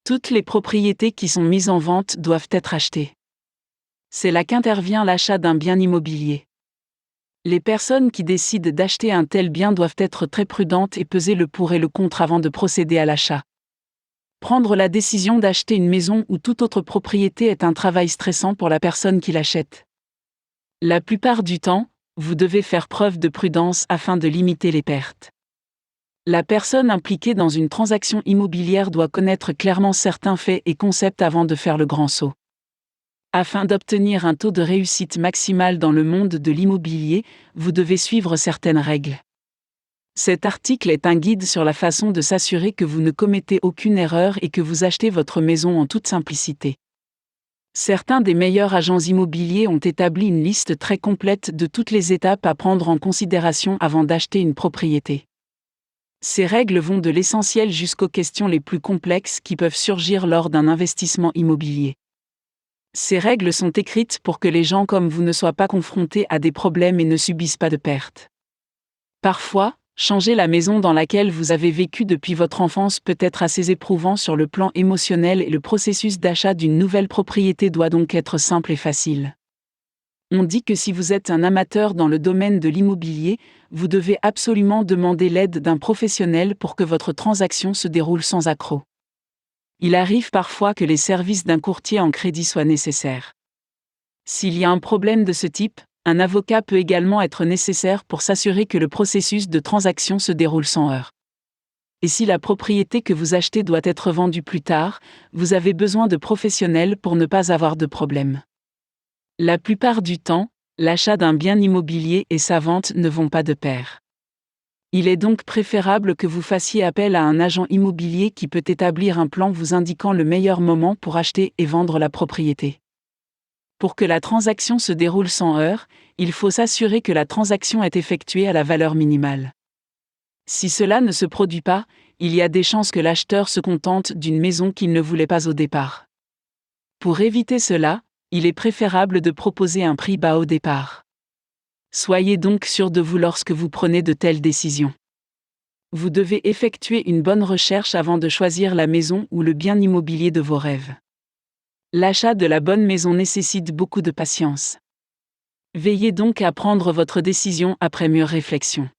Toutes les propriétés qui sont mises en vente doivent être achetées. C'est là qu'intervient l'achat d'un bien immobilier. Les personnes qui décident d'acheter un tel bien doivent être très prudentes et peser le pour et le contre avant de procéder à l'achat. Prendre la décision d'acheter une maison ou toute autre propriété est un travail stressant pour la personne qui l'achète. La plupart du temps, vous devez faire preuve de prudence afin de limiter les pertes. La personne impliquée dans une transaction immobilière doit connaître clairement certains faits et concepts avant de faire le grand saut. Afin d'obtenir un taux de réussite maximal dans le monde de l'immobilier, vous devez suivre certaines règles. Cet article est un guide sur la façon de s'assurer que vous ne commettez aucune erreur et que vous achetez votre maison en toute simplicité. Certains des meilleurs agents immobiliers ont établi une liste très complète de toutes les étapes à prendre en considération avant d'acheter une propriété. Ces règles vont de l'essentiel jusqu'aux questions les plus complexes qui peuvent surgir lors d'un investissement immobilier. Ces règles sont écrites pour que les gens comme vous ne soient pas confrontés à des problèmes et ne subissent pas de pertes. Parfois, changer la maison dans laquelle vous avez vécu depuis votre enfance peut être assez éprouvant sur le plan émotionnel et le processus d'achat d'une nouvelle propriété doit donc être simple et facile. On dit que si vous êtes un amateur dans le domaine de l'immobilier, vous devez absolument demander l'aide d'un professionnel pour que votre transaction se déroule sans accroc. Il arrive parfois que les services d'un courtier en crédit soient nécessaires. S'il y a un problème de ce type, un avocat peut également être nécessaire pour s'assurer que le processus de transaction se déroule sans heurts. Et si la propriété que vous achetez doit être vendue plus tard, vous avez besoin de professionnels pour ne pas avoir de problème. La plupart du temps, l'achat d'un bien immobilier et sa vente ne vont pas de pair. Il est donc préférable que vous fassiez appel à un agent immobilier qui peut établir un plan vous indiquant le meilleur moment pour acheter et vendre la propriété. Pour que la transaction se déroule sans heurts, il faut s'assurer que la transaction est effectuée à la valeur minimale. Si cela ne se produit pas, il y a des chances que l'acheteur se contente d'une maison qu'il ne voulait pas au départ. Pour éviter cela, il est préférable de proposer un prix bas au départ. Soyez donc sûr de vous lorsque vous prenez de telles décisions. Vous devez effectuer une bonne recherche avant de choisir la maison ou le bien immobilier de vos rêves. L'achat de la bonne maison nécessite beaucoup de patience. Veillez donc à prendre votre décision après mûre réflexion.